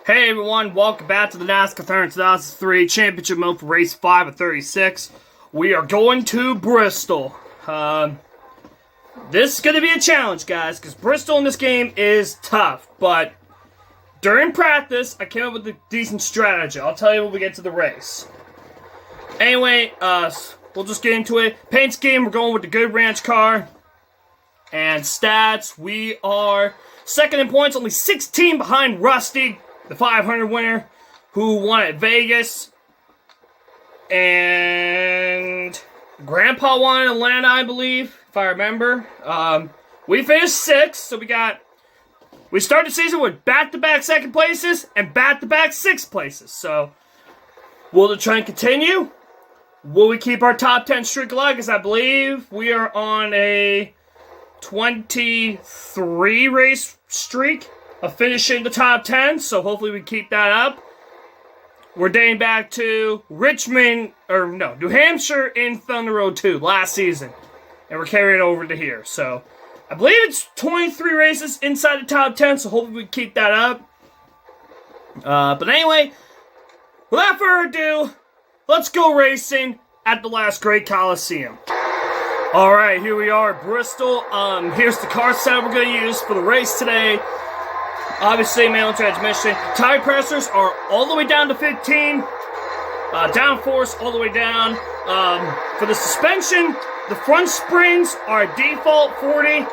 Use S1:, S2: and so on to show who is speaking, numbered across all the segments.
S1: Hey everyone, welcome back to the Nascar 2003 Championship Mode for Race 5 of 36. We are going to Bristol. This is going to be a challenge, guys, because Bristol in this game is tough. But during practice, I came up with a decent strategy. I'll tell you when we get to the race. Anyway, we'll just get into it. Paint scheme, we're going with the Good Ranch car. And stats, we are second in points, only 16 behind Rusty, the 500 winner, who won at Vegas. And Grandpa won in Atlanta, I believe, if I remember. We finished 6th, so we started the season with back-to-back second places and back-to-back 6th places. So, will the trend continue? Will we keep our top 10 streak alive? Because I believe we are on a 23 race streak of finishing the top 10, so hopefully we keep that up. We're dating back to New Hampshire in Thunder Road 2 last season, and we're carrying it over to here. So I believe it's 23 races inside the top 10, so hopefully we keep that up. But anyway, without further ado, let's go racing at the last great Coliseum. Alright, here we are, Bristol. Here's the car setup we're going to use for the race today. Obviously, manual transmission. Tire pressures are all the way down to 15. Downforce all the way down. For the suspension, the front springs are default 40.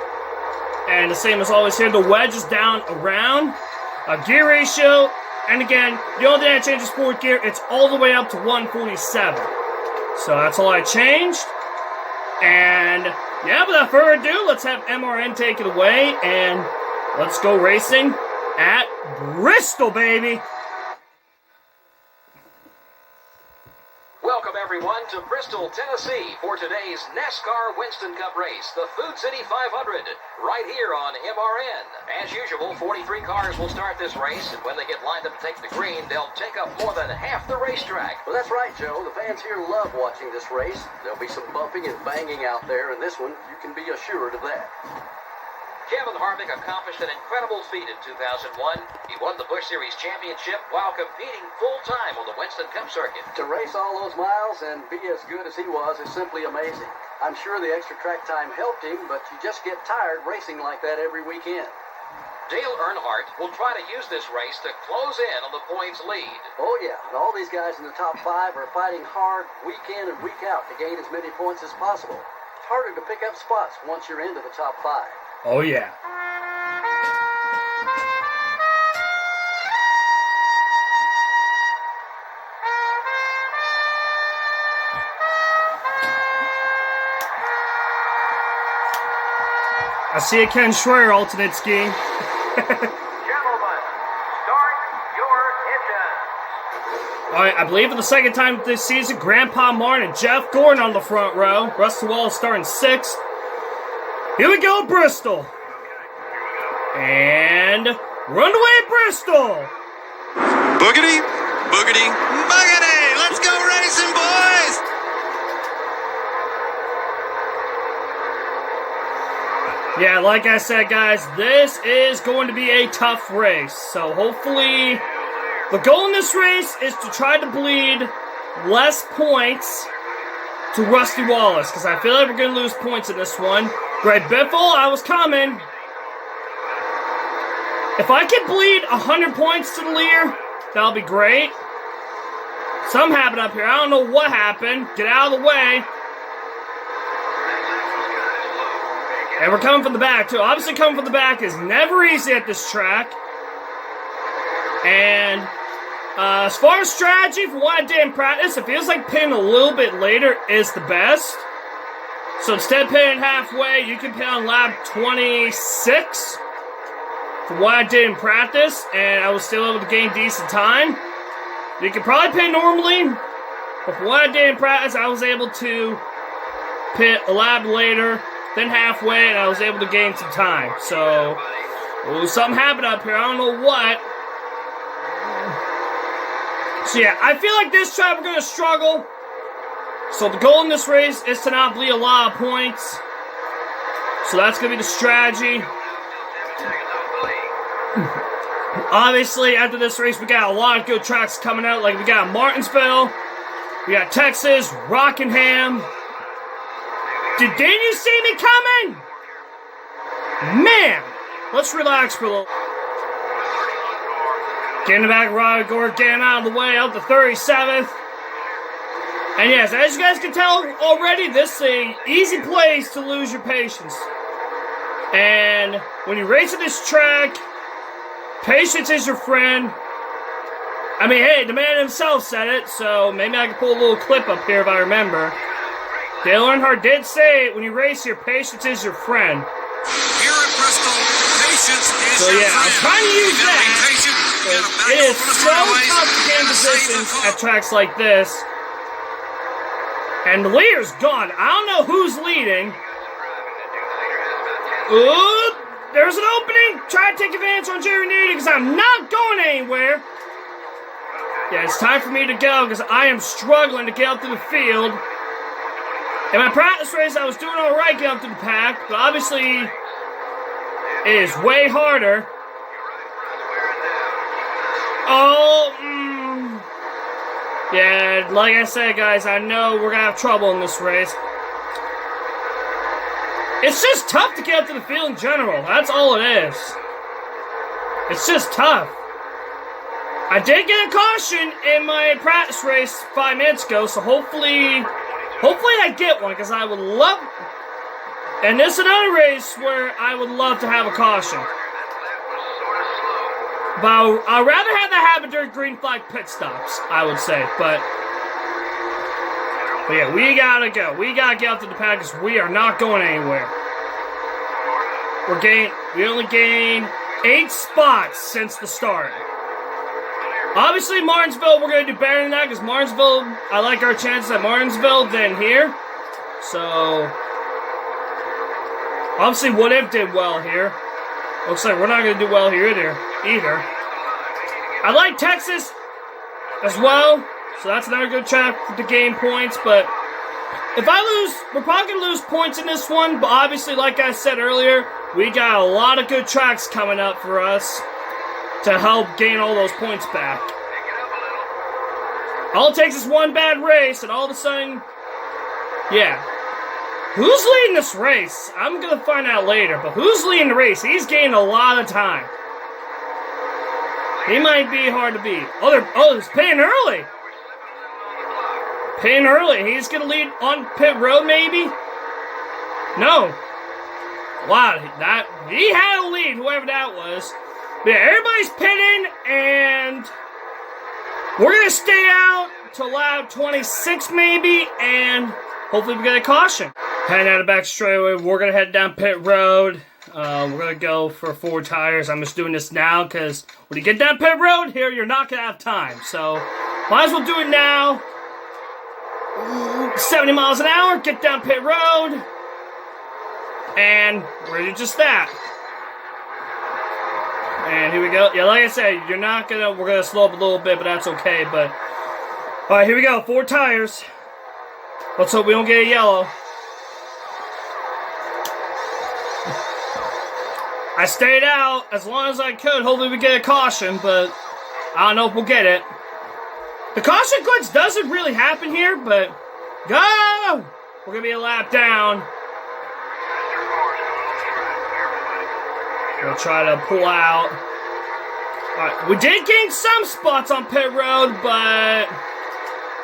S1: And the same as always here, the wedge is down around. Gear ratio, and again, the only thing I changed is fourth gear. It's all the way up to 147. So that's all I changed. And yeah, without further ado, let's have MRN take it away, and let's go racing at Bristol, baby!
S2: Welcome everyone to Bristol, Tennessee for today's Nascar Winston Cup race, the Food City 500, right here on MRN. As usual, 43 cars will start this race, and when they get lined up to take the green, they'll take up more than half the racetrack.
S3: Well, that's right, Joe. The fans here love watching this race. There'll be some bumping and banging out there, and this one, you can be assured of that.
S2: Kevin Harvick accomplished an incredible feat in 2001. He won the Busch Series championship while competing full-time on the Winston Cup circuit.
S3: To race all those miles and be as good as he was is simply amazing. I'm sure the extra track time helped him, but you just get tired racing like that every weekend.
S2: Dale Earnhardt will try to use this race to close in on the points lead.
S3: Oh, yeah. And all these guys in the top 5 are fighting hard week in and week out to gain as many points as possible. It's harder to pick up spots once you're into the top 5.
S1: Oh, yeah. I see a Ken Schreier alternate skiing.
S2: Gentlemen, start your engines.
S1: Alright, I believe for the second time this season, Grandpa Martin and Jeff Gordon on the front row. Rusty Wallace starting 6th. Here we go, Bristol. And runaway Bristol.
S4: Boogity, boogity, boogity. Let's go racing, boys.
S1: Yeah, like I said, guys, this is going to be a tough race. So hopefully, the goal in this race is to try to bleed less points to Rusty Wallace, because I feel like we're going to lose points in this one. Greg Biffle, I was coming. If I could bleed 100 points to the leader, that'll be great. Something happened up here. I don't know what happened. Get out of the way. And we're coming from the back, too. Obviously, coming from the back is never easy at this track. And as far as strategy, for what I did in practice, it feels like pitting a little bit later is the best. So instead of pitting halfway, you can pit on lap 26 for what I did in practice, and I was still able to gain decent time. You can probably pit normally, but for what I did in practice, I was able to pit a lap later, then halfway, and I was able to gain some time. So, something happened up here. I don't know what. So yeah, I feel like this track we're going to struggle. So the goal in this race is to not bleed a lot of points. So that's going to be the strategy. Obviously, after this race, we got a lot of good tracks coming out. Like, we got Martinsville, we got Texas, Rockingham. Didn't you see me coming? Man, let's relax for a little. Getting the back, Rod Gord, getting out of the way, out the 37th. And yes, as you guys can tell already, this is an easy place to lose your patience. And when you race at this track, patience is your friend. I mean, hey, the man himself said it, so maybe I can pull a little clip up here if I remember. Dale Earnhardt did say, when you race here, patience is your friend.
S4: Here at Bristol, patience is
S1: So
S4: your
S1: yeah, I'm
S4: friend.
S1: trying to use
S4: You gotta be
S1: that.
S4: patient. You gotta back
S1: It
S4: up
S1: is
S4: on the
S1: so
S4: straightaway.
S1: tough to gain
S4: You gotta save the
S1: positions
S4: car.
S1: at tracks like this. And the leader's gone. I don't know who's leading. Ooh, there's an opening. Try to take advantage on Jerry Needy because I'm not going anywhere. Yeah, it's time for me to go because I am struggling to get up to the field. In my practice race, I was doing all right getting up to the pack, but obviously it is way harder. Yeah, like I said, guys, I know we're gonna have trouble in this race. It's just tough to get up to the field in general. That's all it is. It's just tough. I did get a caution in my practice race 5 minutes ago, so hopefully I get one, because I would love... And this is another race where I would love to have a caution. But I'd rather have the habit during green flag pit stops, I would say. But yeah, we gotta go. We gotta get up to the pack because we are not going anywhere. We only gained 8 spots since the start. Obviously, Martinsville, we're gonna do better than that because Martinsville, I like our chances at Martinsville than here. So, obviously, What If did well here. Looks like we're not going to do well here either. I like Texas as well, so that's another good track to gain points, but if I lose, we're probably going to lose points in this one, but obviously, like I said earlier, we got a lot of good tracks coming up for us to help gain all those points back. All it takes is one bad race, and all of a sudden, yeah. Who's leading this race? I'm going to find out later, but who's leading the race? He's gained a lot of time. He might be hard to beat. He's pitting early. Pitting early. He's going to lead on pit road, maybe? No. Wow, he had a lead, whoever that was. But yeah, everybody's pitting, and we're going to stay out till lap 26, maybe, and hopefully we get a caution. Heading out of back straightaway, we're going to head down pit road. We're going to go for 4 tires. I'm just doing this now because when you get down pit road here, you're not going to have time. So, might as well do it now. 70 miles an hour, get down pit road. And we're just that. And here we go. Yeah, like I said, we're going to slow up a little bit, but that's okay. But, all right, here we go. 4 tires. Let's hope we don't get a yellow. I stayed out as long as I could. Hopefully we get a caution, but I don't know if we'll get it. The caution glitch doesn't really happen here, but go! We're going to be a lap down. We'll try to pull out. Alright, we did gain some spots on pit road, but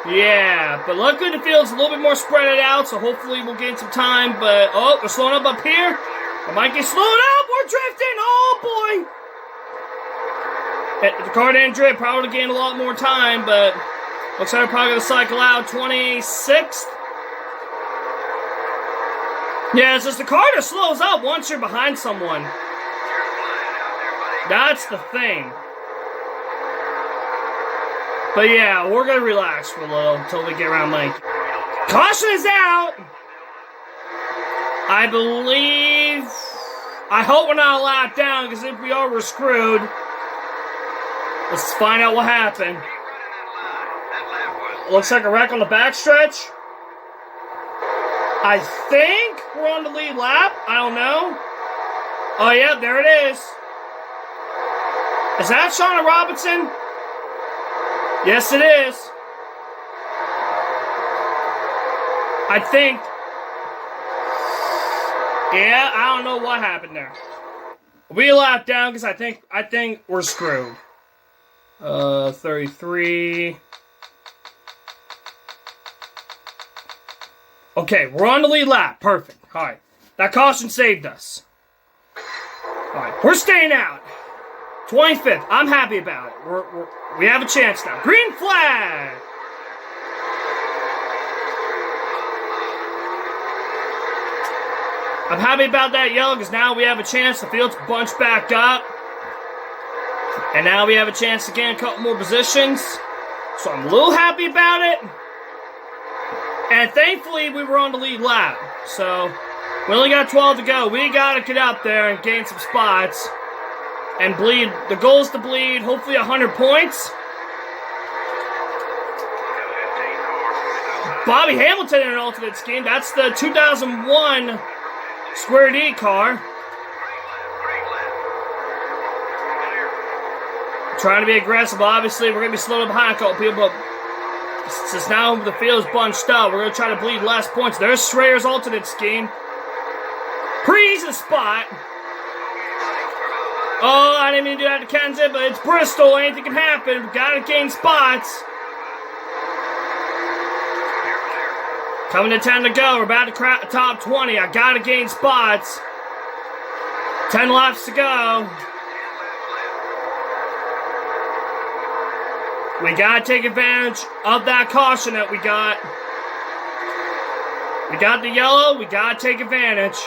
S1: yeah. But luckily the field's a little bit more spread out, so hopefully we'll gain some time. But, oh, we're slowing up here. I might get slowed up. We're drifting. Oh, boy. If the car didn't drift, probably gained a lot more time, but looks like we're probably going to cycle out 26th. Yeah, it's just the car just slows up once you're behind someone. That's the thing. But yeah, we're going to relax for a little until we get around Mike. Caution is out. I believe... I hope we're not a lap down, because if we are, we're screwed. Let's find out what happened. Looks like a wreck on the backstretch. I think we're on the lead lap. I don't know. Oh, yeah, there it is. Is that Shauna Robinson? Yes, it is. I think. Yeah, I don't know what happened there. We lapped down because I think we're screwed. 33. Okay, we're on the lead lap. Perfect. All right, that caution saved us. All right, we're staying out. 25th. I'm happy about it. We have a chance now. Green flag. I'm happy about that yellow because now we have a chance. The field's bunched back up. And now we have a chance to gain a couple more positions. So I'm a little happy about it. And thankfully we were on the lead lap. So we only got 12 to go. We got to get up there and gain some spots. And bleed. The goal is to bleed hopefully 100 points. Bobby Hamilton in an alternate scheme. That's the 2001 Square D car. Trying to be aggressive. Obviously, we're going to be slowing behind a couple people, but since now the field's bunched up, we're going to try to bleed less points. There's Schrader's alternate scheme. Pretty easy spot. Oh, I didn't mean to do that to Kenzie, but it's Bristol. Anything can happen. We got to gain spots. Coming to 10 to go. We're about to crack the top 20. I got to gain spots. 10 laps to go. We got to take advantage of that caution that we got. We got the yellow. We got to take advantage.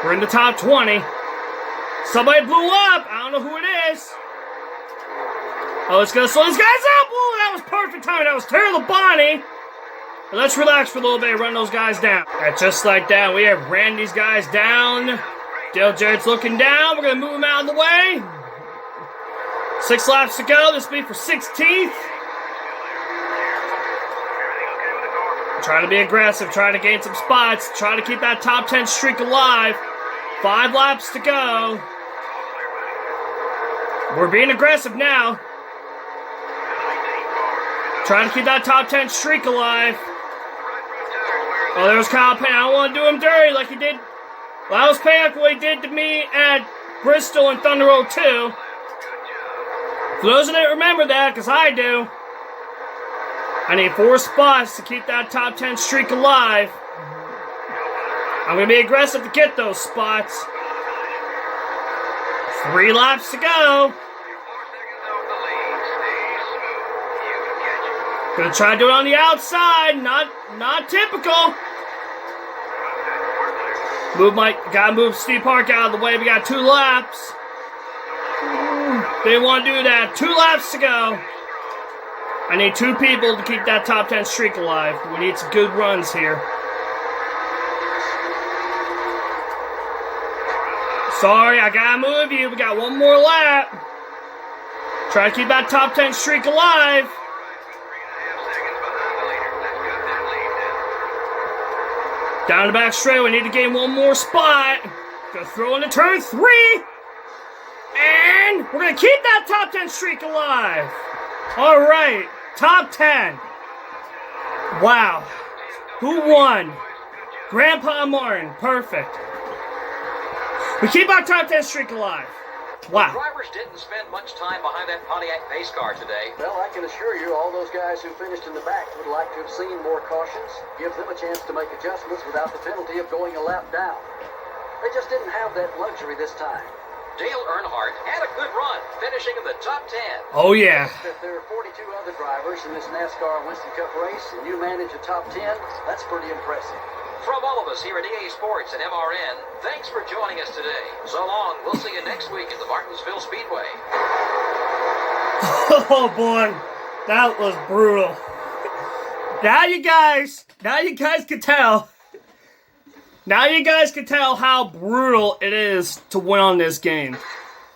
S1: We're in the top 20. Somebody blew up. I don't know who it is. Oh, it's going to slow these guys up. Oh, that was perfect timing. That was Taylor Labonte. But let's relax for a little bit and run those guys down. And just like that, we have ran these guys down. Dale Jarrett's looking down. We're going to move him out of the way. 6 laps to go. This will be for 16th. Trying to be aggressive. Trying to gain some spots. Trying to keep that top 10 streak alive. 5 laps to go. We're being aggressive now. Trying to keep that top 10 streak alive. Oh, there's Kyle Payne. I don't want to do him dirty like he did. Well, that was payback what he did to me at Bristol and Thunder Road 2. For those that don't remember that, because I do, I need 4 spots to keep that top 10 streak alive. I'm going to be aggressive to get those spots. 3 laps to go. Gonna try to do it on the outside. Not typical. Gotta move Steve Park out of the way. We got 2 laps. They want to do that. 2 laps to go. I need 2 people to keep that top 10 streak alive. We need some good runs here. Sorry, I gotta move you. We got 1 more lap. Try to keep that top 10 streak alive. Down the back straight, we need to gain 1 more spot. Gonna throw into turn 3. And we're gonna keep that top 10 streak alive. Alright, top 10. Wow. Who won? Grandpa Martin. Perfect. We keep our top 10 streak alive. Wow.
S2: Drivers didn't spend much time behind that Pontiac pace car today.
S3: Well, I can assure you, all those guys who finished in the back would like to have seen more cautions. Give them a chance to make adjustments without the penalty of going a lap down. They just didn't have that luxury this time.
S2: Dale Earnhardt had a good run, finishing in the top 10.
S1: Oh, yeah.
S3: If there are 42 other drivers in this NASCAR Winston Cup race and you manage a top 10, that's pretty impressive.
S2: From all of us here at EA Sports and MRN, thanks for joining us today. So long. We'll see you next week at the Martinsville Speedway.
S1: Oh, boy. That was brutal. Now you guys can tell. Now you guys can tell how brutal it is to win on this game.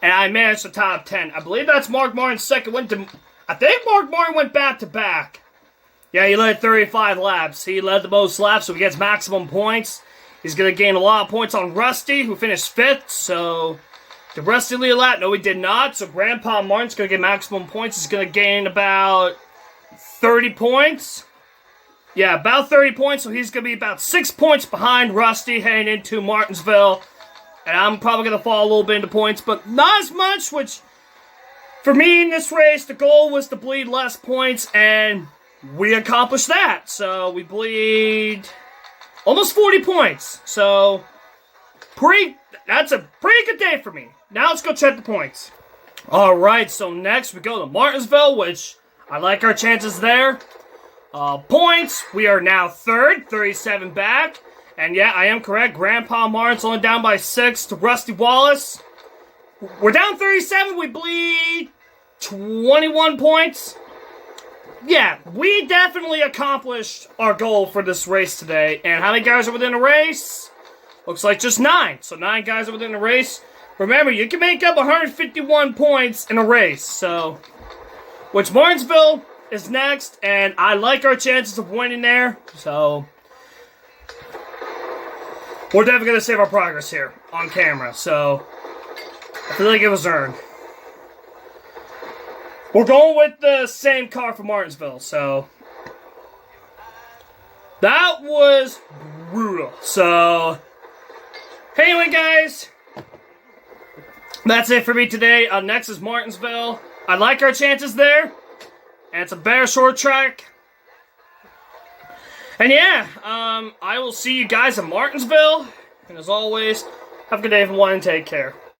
S1: And I managed the top 10. I believe that's Mark Martin's second win. I think Mark Martin went back-to-back. Yeah, he led 35 laps. He led the most laps, so he gets maximum points. He's going to gain a lot of points on Rusty, who finished 5th, so Did Rusty lead a lap? No, he did not. So Grandpa Martin's going to get maximum points. He's going to gain about 30 points. Yeah, about 30 points. So he's going to be about 6 points behind Rusty heading into Martinsville. And I'm probably going to fall a little bit into points, but not as much, which for me in this race, the goal was to bleed less points, and we accomplished that. So we bleed almost 40 points. So that's a pretty good day for me. Now let's go check the points. Alright, so next we go to Martinsville, which I like our chances there. Points, we are now third, 37 back. And yeah, I am correct. Grandpa Martin's only down by 6 to Rusty Wallace. We're down 37, we bleed 21 points. Yeah, we definitely accomplished our goal for this race today. And how many guys are within a race? Looks like just 9. So 9 guys are within a race. Remember, you can make up 151 points in a race. So, which Martinsville is next. And I like our chances of winning there. So, we're definitely going to save our progress here on camera. So, I feel like it was earned. We're going with the same car for Martinsville. So, that was brutal. So, anyway, guys, that's it for me today. Next is Martinsville. I like our chances there. And it's a better short track. And yeah, I will see you guys in Martinsville. And as always, have a good day everyone and take care.